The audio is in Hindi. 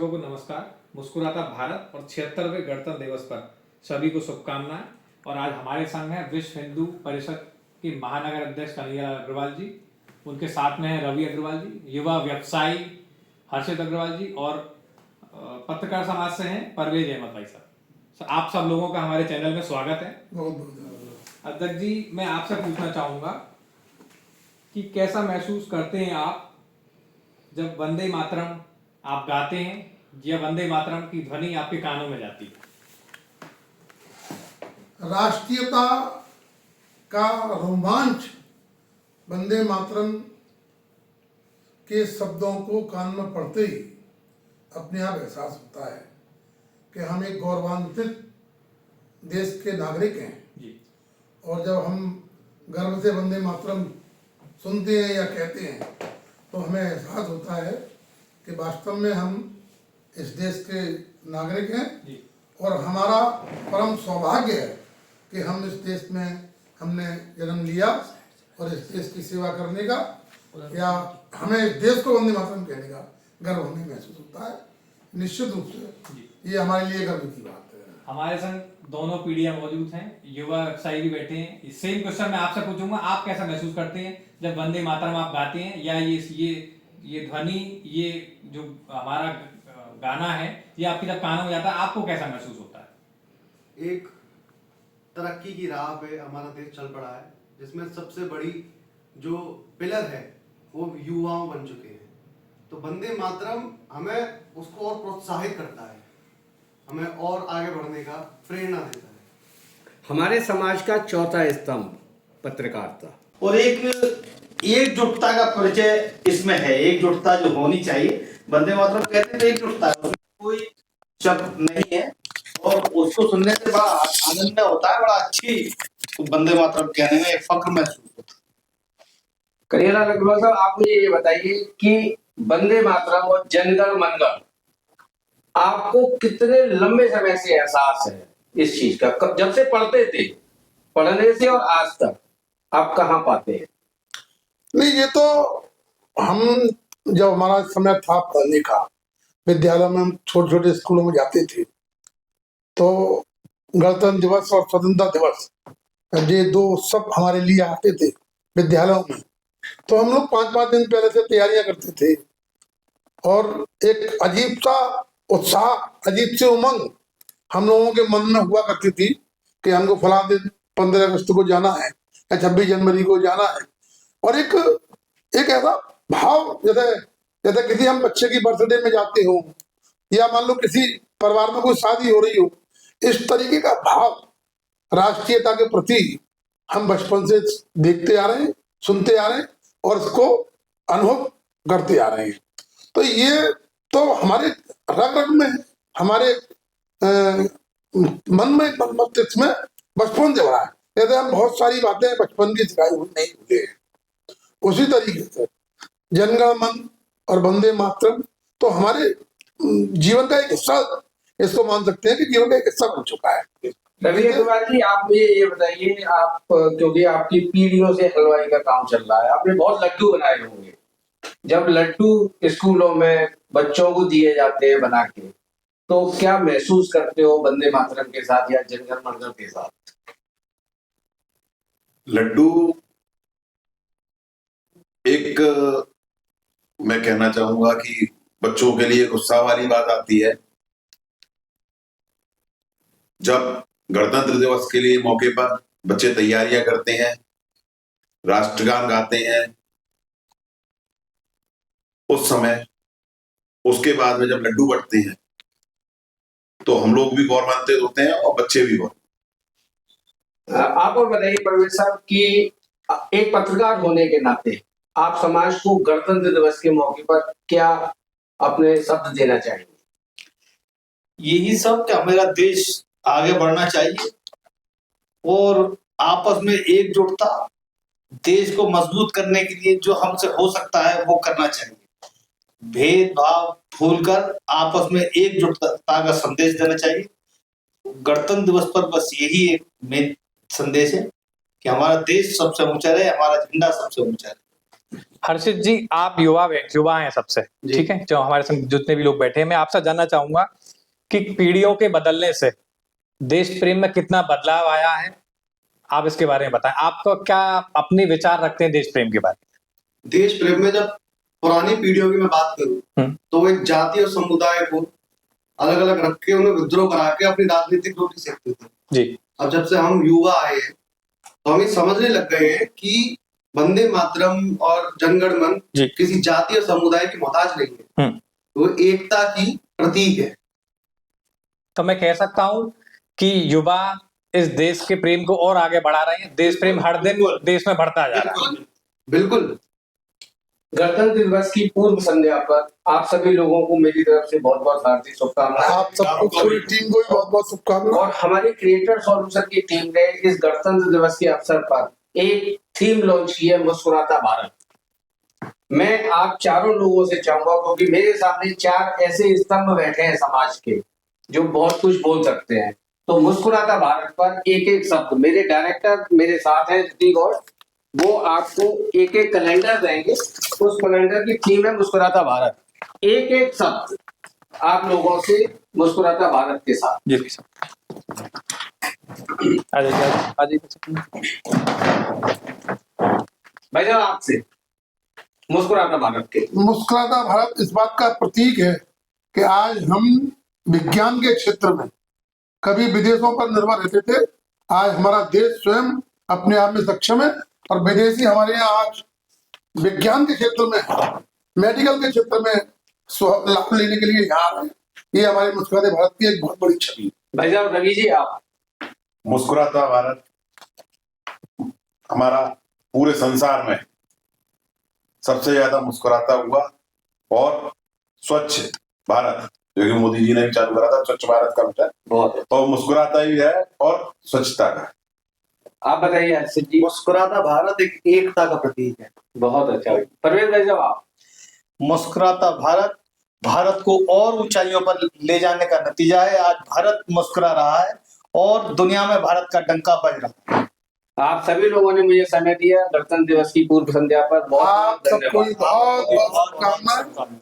दर्शकों को नमस्कार। मुस्कुराता भारत और 76वें गणतंत्र दिवस पर सभी को शुभकामनाएं। और आज हमारे संग हैं विश्व हिंदू परिषद के महानगर अध्यक्ष कन्हैयालाल अग्रवाल जी, उनके साथ में है रवि अग्रवाल जी, युवा व्यवसायी हर्षित अग्रवाल जी, और पत्रकार समाज से हैं परवेज अहमद भाई साहब। आप सब लोगों का हमारे चैनल में स्वागत है। बहुत बहुत अध्यक्ष जी, मैं आपसे पूछना चाहूँगा कि कैसा महसूस करते हैं आप जब वंदे मातरम आप गाते हैं या वंदे मातरम की ध्वनि आपके कानों में जाती है? राष्ट्रीयता का रोमांच वंदे मातरम के शब्दों को कान में पड़ते ही अपने आप एहसास होता है कि हम एक गौरवान्वित देश के नागरिक हैं जी। और जब हम गर्व से वंदे मातरम सुनते हैं या कहते हैं तो हमें एहसास होता है कि वास्तव में हम इस देश के नागरिक हैं जी। और हमारा परम सौभाग्य है कि हम इस देश में हमने जन्म लिया और इस देश की सेवा करने का या हमें इस देश को वंदे मातरम कहने का गर्व हमें महसूस होता है। निश्चित रूप से ये हमारे लिए गर्व की बात है। हमारे संग दोनों पीढ़ियां मौजूद हैं, युवा व्यवसायी भी बैठे हैं। सेम क्वेश्चन मैं आपसे पूछूंगा, आप कैसा महसूस करते हैं जब वंदे मातरम आप गाते हैं या ये ध्वनि, ये जो हमारा गाना है, ये आपकी जब कानों में जाता है, आपको कैसा महसूस होता है? एक तरक्की की राह पे हमारा देश चल पड़ा है, जिसमें सबसे बड़ी जो पिलर है वो युवाओं बन चुके हैं। तो वंदे मातरम हमें उसको और प्रोत्साहित करता है, हमें और आगे बढ़ने का प्रेरणा देता है। हमारे समाज का चौथा स्तंभ पत्रकारिता और एक एकजुटता का परिचय इसमें है। एकजुटता जो होनी चाहिए, वंदे मातरम कहते थे एकजुटता, उसमें कोई शब्द नहीं है और उसको सुनने से बड़ा आनंद होता है, बड़ा अच्छी वंदे मातरम कहने में एक फक्र महसूस होता है। कन्हैयालाल अग्रवाल साहब, आप मुझे ये बताइए कि वंदे मातरम और जनगण मनगण आपको कितने लंबे समय से एहसास है इस चीज का? जब से पढ़ते थे, पढ़ने से और आज तक आप कहाँ पाते हैं? नहीं, ये तो हम जब हमारा समय था पढ़ने का, विद्यालय में हम छोटे छोटे स्कूलों में जाते थे तो गणतंत्र दिवस और स्वतंत्रता दिवस ये दो सब हमारे लिए आते थे विद्यालयों में। तो हम लोग 5-5 दिन पहले से तैयारियां करते थे और एक अजीब सा उत्साह, अजीब सी उमंग हम लोगों के मन में हुआ करती थी कि हमको फला दिन 15 अगस्त को जाना है या 26 जनवरी को जाना है। और एक ऐसा भाव, जैसे किसी हम बच्चे की बर्थडे में जाते हो या मान लो किसी परिवार में कोई शादी हो रही हो, इस तरीके का भाव राष्ट्रीयता के प्रति हम बचपन से देखते आ रहे हैं, सुनते आ रहे हैं और इसको अनुभव करते आ रहे हैं। तो ये तो हमारे रग रग में, हमारे मन में, मस्तिष्क में बचपन से भरा है। जैसे हम बहुत सारी बातें बचपन की सिखाई हुई नहीं भूले, उसी तरीके से जनगण मन और वंदे मातरम तो हमारे जीवन का एक हिस्सा, इसको मान सकते हैं कि जीवन का एक हिस्सा बन चुका है। रवि अग्रवाल जी, आप मुझे ये बताइए, आप क्योंकि आपकी पीढ़ियों से हलवाई का काम चल रहा है, आपने बहुत लड्डू बनाए होंगे। जब लड्डू स्कूलों में बच्चों को दिए जाते हैं बना के, तो क्या महसूस करते हो वंदे मातरम के साथ या जनगण मनगण के साथ? लड्डू एक, मैं कहना चाहूंगा कि बच्चों के लिए उत्साह वाली बात आती है जब गणतंत्र दिवस के लिए मौके पर बच्चे तैयारियां करते हैं, राष्ट्रगान गाते हैं। उस समय, उसके बाद में जब लड्डू बंटते हैं तो हम लोग भी गौरवान्वित होते हैं और बच्चे भी गौरव। आप और बताइए परवेज साहब कि एक पत्रकार होने के नाते आप समाज को गणतंत्र दिवस के मौके पर क्या अपने शब्द देना चाहेंगे? यही सब कि हमारा देश आगे बढ़ना चाहिए और आपस में एकजुटता, देश को मजबूत करने के लिए जो हमसे हो सकता है वो करना चाहिए। भेदभाव भूलकर आपस में एकजुटता का संदेश देना चाहिए। गणतंत्र दिवस पर बस यही एक मेन संदेश है कि हमारा देश सबसे ऊंचा रहे, हमारा झंडा सबसे ऊंचा रहे। हर्षित जी, आप युवा हैं सबसे, जी। ठीक है, जो हमारे संग जितने भी लोग बैठे हैं, मैं आपसे जानना चाहूंगा कि पीढ़ियों के बदलने से देश प्रेम में कितना बदलाव आया है। आप इसके बारे में बताएं, आपको क्या अपने विचार रखते हैं देश प्रेम के बारे देश प्रेम में जब पुरानी पीढ़ियों की मैं बात करूं में? तो वो एक जाति और समुदाय को अलग अलग रख के उन्हें विद्रोह करा के अपनी राजनीतिक रोटी सेकते थे। जी, अब जब से हम युवा आए हैं तो हम ये समझने लग गए हैं कि वंदे मातरम और जनगण मन जी। किसी जाति और समुदाय की मोहताज नहीं है, वो एकता की प्रतीक है। तो मैं कह सकता हूं कि युवा इस देश के प्रेम को और आगे बढ़ा रहे हैं। देश प्रेम हर दिन देश में बढ़ता जा रहा है। बिल्कुल। गणतंत्र दिवस की पूर्व संध्या पर आप सभी लोगों को मेरी तरफ से बहुत बहुत हार्दिक शुभकामनाएं। आप सबको पूरी टीम को भी बहुत बहुत शुभकामनाएं। और हमारी क्रिएटर सॉल्यूशन की टीम ने इस गणतंत्र दिवस के अवसर पर एक थीम लॉन्च की है, मुस्कुराता भारत। मैं आप चारों लोगों से चाहूंगा, क्योंकि मेरे सामने 4 ऐसे स्तंभ बैठे हैं समाज के जो बहुत कुछ बोल सकते हैं, तो मुस्कुराता भारत पर एक एक शब्द, मेरे डायरेक्टर मेरे साथ हैं ऋतिक गौड़, वो आपको एक एक कैलेंडर देंगे। उस कैलेंडर की थीम है मुस्कुराता भारत। एक एक शब्द आप लोगों से मुस्कुराता भारत के साथ। जी भाई साहब, आपसे मुस्कुराता भारत के। मुस्कुराता भारत इस बात का प्रतीक है कि आज हम विज्ञान के क्षेत्र में कभी विदेशों पर निर्भर रहते थे, आज हमारा देश स्वयं अपने आप में सक्षम है और विदेशी हमारे यहाँ आज विज्ञान के क्षेत्र में, मेडिकल के क्षेत्र में लाभ लेने के लिए यहाँ आ रहे हैं। ये हमारे मुस्कुराते भारत की एक बहुत बड़ी छवि है। भाई साहब रवि जी, आप। मुस्कुराता भारत हमारा पूरे संसार में सबसे ज्यादा मुस्कुराता हुआ और स्वच्छ भारत, जो कि मोदी जी ने भी चालू करा था, स्वच्छ भारत का मिशन, बहुत तो मुस्कुराता ही है और स्वच्छता का। आप बताइए हर्षित जी। मुस्कुराता भारत एक एकता का प्रतीक है। बहुत अच्छा। परवेज भाई साहब, आप। मुस्कुराता भारत भारत को और ऊंचाइयों पर ले जाने का नतीजा है। आज भारत मुस्कुरा रहा है और दुनिया में भारत का डंका बज रहा है। आप सभी लोगों ने मुझे समय दिया गणतंत्र दिवस की पूर्व संध्या पर। बहुत आप सबको धन्यवाद। बहुत बहुत शुभकामनाएं।